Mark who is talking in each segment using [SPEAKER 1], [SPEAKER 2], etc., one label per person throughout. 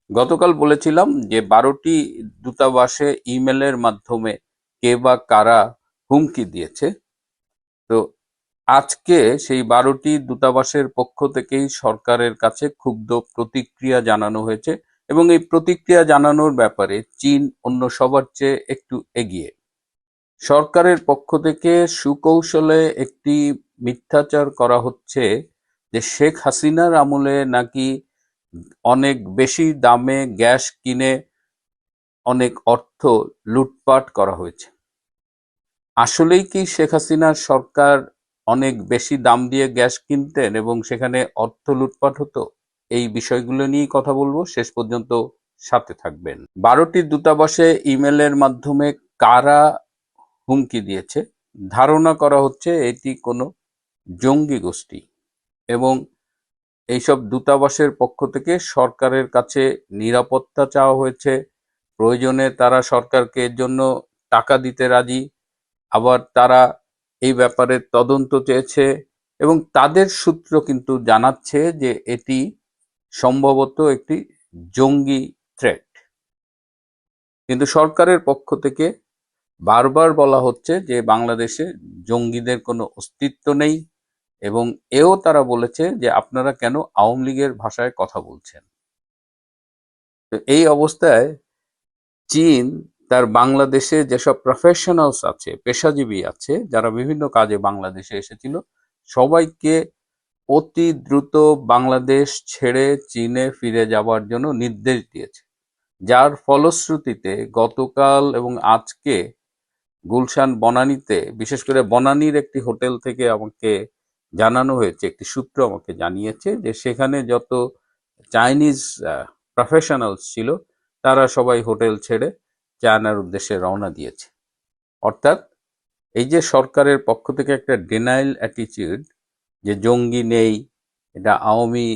[SPEAKER 1] গতকাল বলেছিলাম যে 12টি দূতাবাসে ইমেলের মাধ্যমে কে বা কারা হুমকি দিয়েছে। তো আজকে সেই 12টি দূতাবাসের পক্ষ থেকেই সরকারের কাছে ক্ষুব্ধ প্রতিক্রিয়া জানানো হয়েছে এবং এই প্রতিক্রিয়া জানানোর ব্যাপারে চীন অন্য সবার চেয়ে একটু এগিয়ে। সরকারের পক্ষ থেকে সুকৌশলে একটি মিথ্যাচার করা হচ্ছে যে শেখ হাসিনার আমলে নাকি অনেক বেশি দামে গ্যাস কিনে অনেক অর্থ লুটপাট করা হয়েছে। আসলেই কি শেখ হাসিনার সরকার অনেক বেশি দাম দিয়ে গ্যাস কিনতেন এবং সেখানে অর্থ লুটপাট হতো? এই বিষয়গুলো নিয়েই কথা বলবো, শেষ পর্যন্ত সাথে থাকবেন। 12টি দূতাবাসে ইমেলের মাধ্যমে কারা হুমকি দিয়েছে? ধারণা করা হচ্ছে এটি কোনো জঙ্গি গোষ্ঠী এবং এইসব দূতাবাসের পক্ষ থেকে সরকারের কাছে নিরাপত্তা চাওয়া হয়েছে। প্রয়োজনে তারা সরকারকে এর জন্য টাকা দিতে রাজি। আবার তারা এই ব্যাপারে তদন্ত চেয়েছে এবং তাদের সূত্র কিন্তু জানাচ্ছে যে এটি সম্ভবত একটি জঙ্গি থ্রেট। কিন্তু সরকারের পক্ষ থেকে বারবার বলা হচ্ছে যে বাংলাদেশে জঙ্গিদের কোনো অস্তিত্ব নেই এবং এও তারা বলেছে যে আপনারা কেন আওয়ামী লীগের ভাষায় কথা বলছেন। তো এই অবস্থায় চীন তার বাংলাদেশে যেসব প্রফেশনালস আছে, পেশাজীবী আছে, যারা বিভিন্ন কাজে বাংলাদেশে এসেছিল, সবাইকে অতি দ্রুত বাংলাদেশ ছেড়ে চীনে ফিরে যাবার জন্য নির্দেশ দিয়েছে। যার ফলশ্রুতিতে গতকাল এবং আজকে গুলশান বনানীতে, বিশেষ করে বনানীর একটি হোটেল থেকে আমাকে জানানো হয়েছে, একটি সূত্র আমাকে জানিয়েছে যে সেখানে যত চাইনিজ প্রফেশনালস ছিল তারা সবাই হোটেল ছেড়ে চায়নার উদ্দেশ্যে রওনা দিয়েছে। অর্থাৎ এই যে সরকারের পক্ষ থেকে একটা ডিনাইল অ্যাটিটিউড যে জঙ্গি নেই, এটা আওয়ামী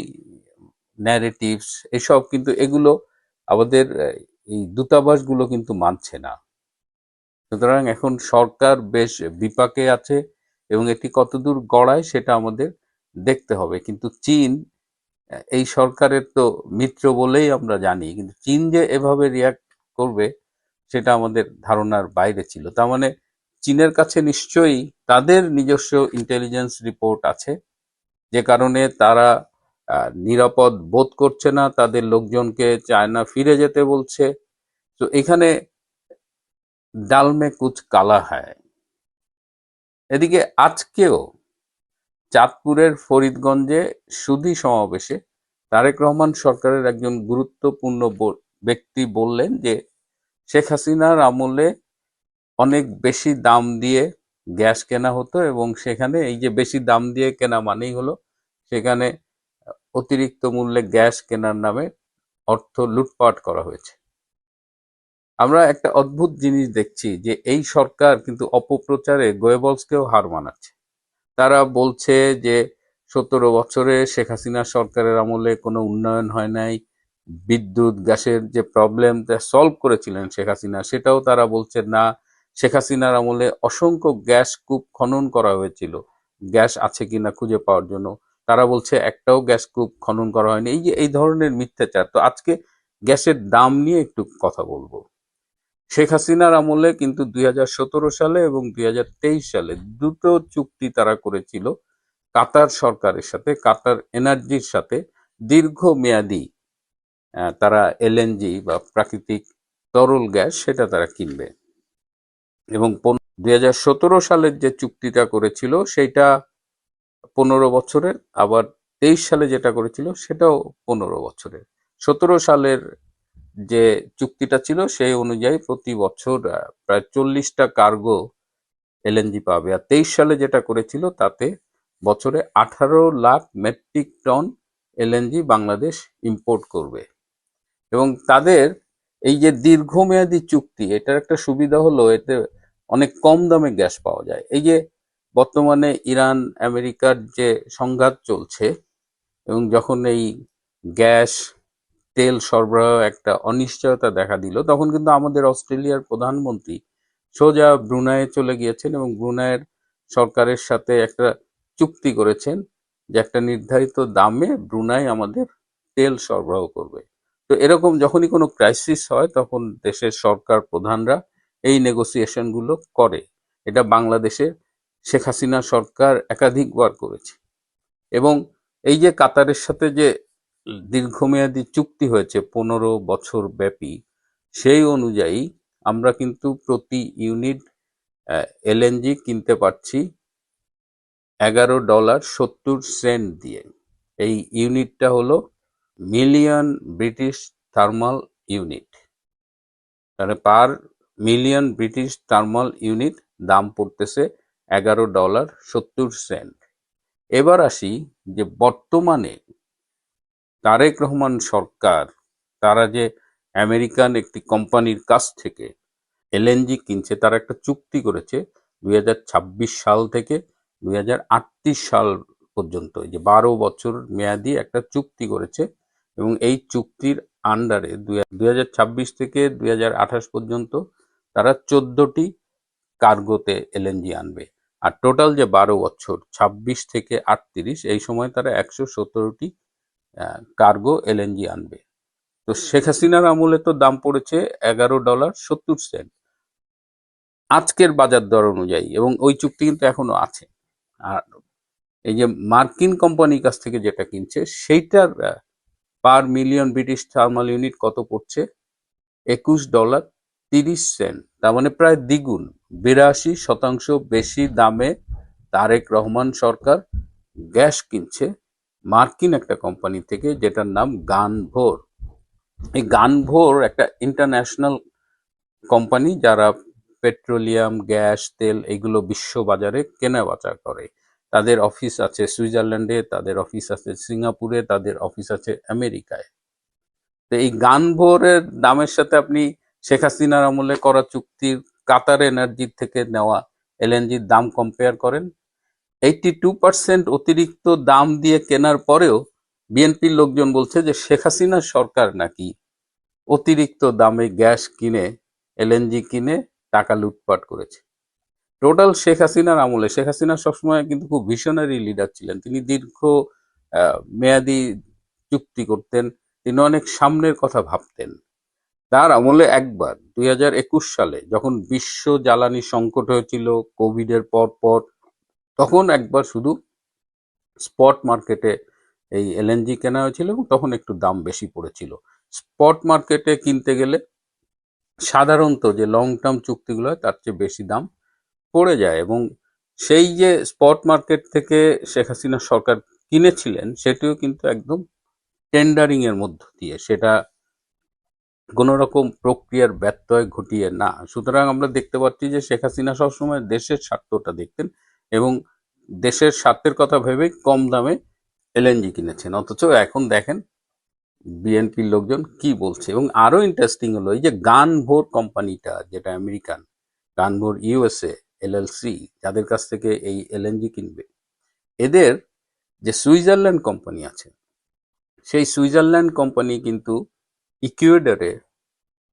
[SPEAKER 1] ন্যারেটিভস, এসব কিন্তু এগুলো আমাদের এই দূতাবাসগুলো কিন্তু মানছে না। সুতরাং এখন সরকার বেশ বিপাকে আছে এবং এটি কতদূর গড়ায় সেটা আমাদের দেখতে হবে। কিন্তু চীন এই সরকারের তো মিত্র বলেই আমরা জানি, কিন্তু চীন যে এভাবে রিয়াক্ট করবে সেটা আমাদের ধারণার বাইরে ছিল। তার মানে চীনের কাছে নিশ্চয়ই তাদের নিজস্ব ইন্টেলিজেন্স রিপোর্ট আছে, যে কারণে তারা নিরাপদ বোধ করছে না, তাদের লোকজনকে চায়না ফিরে যেতে বলছে। তো এখানে ডাল মে কুচ কালা হ্যায়। এদিকে আজকেও চাঁদপুরের ফরিদগঞ্জে সুধী সমাবেশে তারেক রহমান সরকারের একজন গুরুত্বপূর্ণ ব্যক্তি বললেন যে শেখ হাসিনার আমলে অনেক বেশি দাম দিয়ে গ্যাস কেনা হতো এবং সেখানে এই যে বেশি দাম দিয়ে কেনা মানেই হলো সেখানে অতিরিক্ত মূল্যে গ্যাস কেনার নামে অর্থ লুটপাট করা হয়েছে। আমরা একটা অদ্ভুত জিনিস দেখছি যে এই সরকার কিন্তু অপপ্রচারে গোয়েবলসকেও হার মানাচ্ছে। তারা বলছে যে 17 বছরে শেখ হাসিনা সরকারের আমলে কোনো উন্নয়ন হয় নাই, বিদ্যুৎ গ্যাসের যে প্রবলেম সলভ করেছিলেন শেখ হাসিনা সেটাও তারা বলছে না। শেখ হাসিনার আমলে অসংখ্য গ্যাস কূপ খনন করা হয়েছিল গ্যাস আছে কিনা খুঁজে পাওয়ার জন্য, তারা বলছে একটাও গ্যাস কূপ খনন করা হয়নি। এই যে এই ধরনের মিথ্যাচার। তো আজকে গ্যাসের দাম নিয়ে একটু কথা বলবো। শেখ হাসিনার আমলে কিন্তু 2017 সালে এবং 2023 সালে দুটো চুক্তি তারা করেছিল কাতার সরকারের সাথে, কাতার এনার্জির সাথে। দীর্ঘমেয়াদী তারা এলএনজি বা প্রাকৃতিক তরল গ্যাস সেটা তারা কিনবে এবং 2017 সালের যে চুক্তিটা করেছিল সেইটা 15 বছরের, আবার 23 সালে যেটা করেছিল সেটাও 15 বছরের। 17 সালের যে চুক্তিটা ছিল সেই অনুযায়ী প্রতি বছর প্রায় 40টা কার্গো এলএনজি পাবে, আর 23 সালে যেটা করেছিল তাতে বছরে 18 lakh metric ton LNG Bangladesh import করবে। এবং তাদের এই যে দীর্ঘমেয়াদী চুক্তি, এটার একটা সুবিধা হলো এতে অনেক কম দামে গ্যাস পাওয়া যায়। এই যে বর্তমানে ইরান আমেরিকার যে সংঘাত চলছে এবং যখন এই গ্যাস তেল সরবরাহ একটা অনিশ্চয়তা দেখা দিল, তখন কিন্তু আমাদের অস্ট্রেলিয়ার প্রধানমন্ত্রী সোজা ব্রুনাইয়ে চলে গিয়েছেন এবং ব্রুনাইয়ের সরকারের সাথে একটা চুক্তি করেছেন যে একটা নির্ধারিত দামে ব্রুনাই আমাদের তেল সরবরাহ করবে। তো তো এরকম যখনই কোনো ক্রাইসিস হয় তখন দেশের সরকার প্রধানরা এই নেগোসিয়েশন গুলো করে। এটা বাংলাদেশে শেখ হাসিনা সরকার একাধিকবার করেছে। এবং এই যে কাতারের সাথে যে দীর্ঘমেয়াদী চুক্তি হয়েছে 15 বছর ব্যাপী, সেই অনুযায়ী আমরা কিন্তু প্রতি ইউনিট এলএনজি কিনতে পারছি $11.70 দিয়ে। এই ইউনিটটা হলো মিলিয়ন ব্রিটিশ থার্মাল ইউনিট, মানে per million British thermal unit দাম পড়তেছে $11.70। এবার আসি যে বর্তমানে তারেক রহমান সরকার, তারা যে আমেরিকান একটি কোম্পানির কাছ থেকে এলএনজি কিনছে, তারা একটা চুক্তি করেছে 2026 সাল থেকে 2038 সাল পর্যন্ত, এই যে 12 বছর মেয়াদি একটা চুক্তি করেছে। এবং এই চুক্তির আন্ডারে 2026 থেকে 2028 পর্যন্ত তারা 14টি কার্গোতে এলএনজি আনবে। আর টোটাল যে 12 বছর 26 থেকে 38, এই সময় তারা 117টি কার্গো এলএনজি আনবে। তো শেখ হাসিনার আমলে তো দাম পড়েছে $11.70 আজকের বাজার দর অনুযায়ী, এবং ওই চুক্তি কিন্তু এখনো আছে। আর এই যে মার্কিন কোম্পানির কাছ থেকে যেটা কিনছে সেইটার per million British thermal unit কত পড়ছে? $21.30। তার মানে প্রায় দ্বিগুণ, 82% বেশি দামে তারেক রহমান সরকার গ্যাস কিনছে মার্কিন একটা কোম্পানি থেকে, যেটার নাম গানভোর। এই গানভোর একটা ইন্টারন্যাশনাল কোম্পানি, যারা পেট্রোলিয়াম, গ্যাস, তেল এগুলো বিশ্ব বাজারে কেনা বেচা করে। তাদের অফিস আছে সুইজারল্যান্ডে, তাদের অফিস আছে সিঙ্গাপুরে, তাদের অফিস আছে আমেরিকায়। তো এই গানভোরের দামের সাথে আপনি শেখ হাসিনার আমলে করা চুক্তির কাতার এনার্জি থেকে নেওয়া এলএনজির দাম কম্পেয়ার করেন। 82% অতিরিক্ত দাম দিয়ে কেনার পরেও বিএনপির লোকজন বলছে যে শেখ হাসিনার সরকার নাকি অতিরিক্ত দামে গ্যাস কিনে, এলএনজি কিনে টাকা লুটপাট করেছে। টোটাল শেখ হাসিনার আমলে, শেখ হাসিনা সবসময় কিন্তু খুব ভিশনারি লিডার ছিলেন, তিনি দীর্ঘ মেয়াদি চুক্তি করতেন, তিনি অনেক সামনের কথা ভাবতেন। তার আমলে একবার 2021 সালে যখন বিশ্ব জ্বালানি সংকট হয়েছিল কোভিডের পর, তখন একবার শুধু স্পট মার্কেটে এই এলএনজি কেনা হয়েছিল, এবং তখন একটু দাম বেশি পড়েছিল। স্পট মার্কেটে কিনতে গেলে সাধারণত যে লং টার্ম চুক্তিগুলো হয় তার চেয়ে বেশি দাম পড়ে যায়। এবং সেই যে স্পট মার্কেট থেকে শেখ হাসিনা সরকার কিনেছিলেন, সেটিও কিন্তু একদম টেন্ডারিং এর মধ্য দিয়ে, সেটা কোনো রকম প্রক্রিয়ার ব্যত্যয় ঘটিয়ে না। সুতরাং আমরা দেখতে পাচ্ছি যে শেখ হাসিনা সবসময় দেশের স্বার্থটা দেখতেন, এবং দেশের স্বার্থের কথা ভেবেই কম দামে এলএনজি কিনেছেন। অথচ এখন দেখেন বিএনপির লোকজন কি বলছে। এবং আরো ইন্টারেস্টিং হলো, এই যে গানভোর কোম্পানিটা, যেটা আমেরিকান, গানভোর ইউএসএ এলএলসি, যাদের কাছ থেকে এই এলএনজি কিনবে, এদের যে সুইজারল্যান্ড কোম্পানি আছে, সেই সুইজারল্যান্ড কোম্পানি কিন্তু ইকুয়েডরে,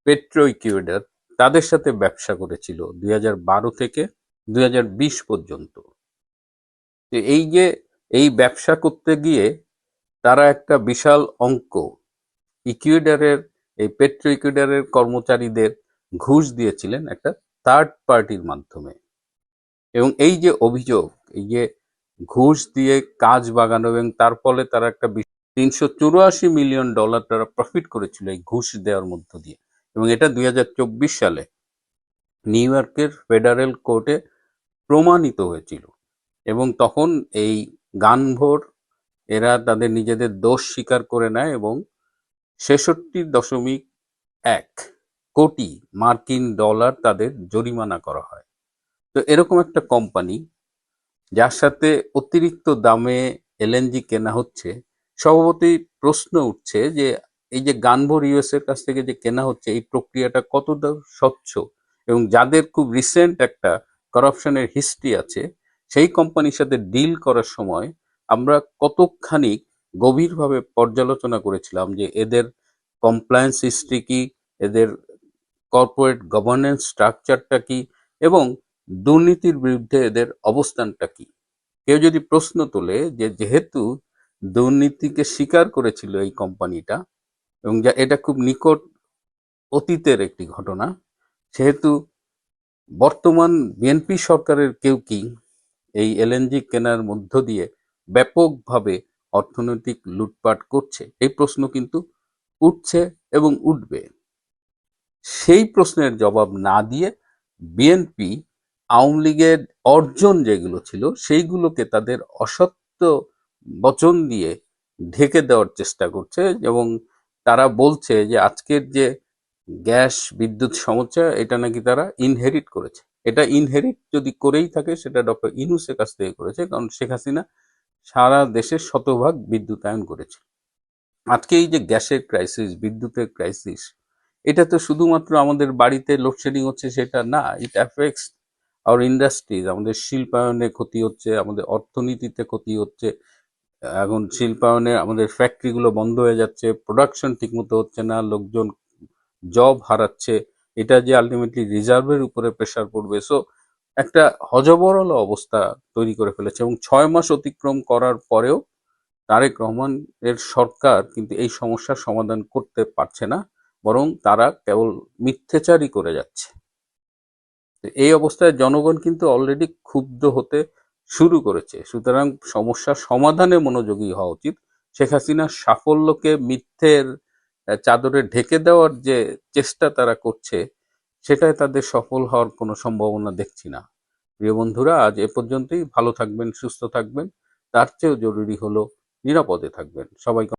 [SPEAKER 1] পেট্রো ইকুয়েডর, তাদের সাথে ব্যবসা করেছিল 2012 থেকে 2020 পর্যন্ত। তো এই যে এই ব্যবসা করতে গিয়ে তারা একটা বিশাল অঙ্ক ইকুয়েডরের, এই পেট্রো ইকুয়েডরের কর্মচারীদের ঘুষ দিয়েছিলেন একটা থার্ড পার্টির মাধ্যমে। এবং এই যে অভিযোগ, এই যে ঘুষ দিয়ে কাজ বাগানো, এবং তার ফলে তারা একটা $384 মিলিয়ন তারা প্রফিট করেছিল এই ঘুষ দেওয়ার মধ্য দিয়ে। এবং এটা 2024 সালে নিউ ইয়র্কের ফেডারেল কোর্টে প্রমাণিত হয়েছিল। এবং তখন এই গানভোর এরা তাদের নিজেদের দোষ স্বীকার করে নেয়, এবং 66.1 কোটি মার্কিন ডলার তাদের জরিমানা করা হয়। তো এরকম একটা কোম্পানি, যার সাথে অতিরিক্ত দামে এলএনজি কেনা হচ্ছে, স্বভাবতই প্রশ্ন উঠছে যে এই যে গানভোর ইউএস এর কাছ থেকে যে কেনা হচ্ছে, এই প্রক্রিয়াটা কতটা স্বচ্ছ, এবং যাদের খুব রিসেন্ট একটা করাপশনের হিস্ট্রি আছে, সেই কোম্পানির সাথে ডিল করার সময় আমরা কতখানি গভীরভাবে পর্যালোচনা করেছিলাম যে এদের কমপ্লায়েন্স হিস্ট্রি কি, এদের কর্পোরেট গভর্নেন্স স্ট্রাকচারটা কি, এবং দুর্নীতির বিরুদ্ধে এদের অবস্থানটা কি। কেউ যদি প্রশ্ন তোলে যে যেহেতু দুর্নীতিকে স্বীকার করেছিল এই কোম্পানিটা, এবং এটা খুব নিকট অতীতের একটি ঘটনা। সেহেতু বর্তমান বিএনপি সরকারের কেউ কি এই এলএনজি কেনার মধ্য দিয়ে ব্যাপকভাবে অর্থনৈতিক লুটপাট করছে, এই প্রশ্ন কিন্তু উঠছে এবং উঠবে। সেই প্রশ্নের জবাব না দিয়ে বিএনপি আওয়ামী লীগের অর্জন যেগুলো ছিল সেইগুলোকে তাদের অসত্য বচন দিয়ে ঢেকে দেওয়ার চেষ্টা করছে। এবং তারা বলছে যে আজকের যে গ্যাস বিদ্যুৎ সমস্যা এটা নাকি তারা ইনহেরিট করেছে। এটা ইনহেরিট যদি করেই থাকে সেটা ডক্টর ইউনূসের কাছ থেকে করেছে, কারণ শেখ হাসিনা সারা দেশের শতভাগ বিদ্যুতায়ন করেছে। আজকে এই যে গ্যাসের ক্রাইসিস, বিদ্যুতের ক্রাইসিস, এটা তো শুধুমাত্র আমাদের বাড়িতে লোডশেডিং হচ্ছে সেটা না, ইট অ্যাফেক্টস আওয়ার ইন্ডাস্ট্রিজ। আমাদের শিল্পায়নে ক্ষতি হচ্ছে, আমাদের অর্থনীতিতে ক্ষতি হচ্ছে। এখন শিল্পায়নে আমাদের ফ্যাক্টরিগুলো বন্ধ হয়ে যাচ্ছে, প্রোডাকশন ঠিকমতো হচ্ছে না, লোকজন জব হারাচ্ছে। এটা যে আলটিমেটলি রিজার্ভের উপরে প্রেশার পড়বে। সো একটা হযবরল অবস্থা তৈরি করে ফেলেছে। এবং 6 মাস অতিক্রম করার পরেও তারেক রহমান এর সরকার কিন্তু এই সমস্যার সমাধান করতে পারছে না, বরং তারা কেবল মিথ্যাচারই করে যাচ্ছে। এই অবস্থায় জনগণ কিন্তু অলরেডি ক্ষুব্ধ হতে শুরু করেছে। সুতরাং সমস্যার সমাধানে মনোযোগী হওয়া উচিত। শেখ হাসিনার সাফল্যকে মিথ্যের চাদরে ঢেকে দেওয়ার যে চেষ্টা তারা করছে, সেটায় তাদের সফল হওয়ার কোনো সম্ভাবনা দেখছি না। প্রিয় বন্ধুরা, আজ এ পর্যন্তই। ভালো থাকবেন, সুস্থ থাকবেন। তার চেয়েও জরুরি হলো নিরাপদে থাকবেন। সবাইকে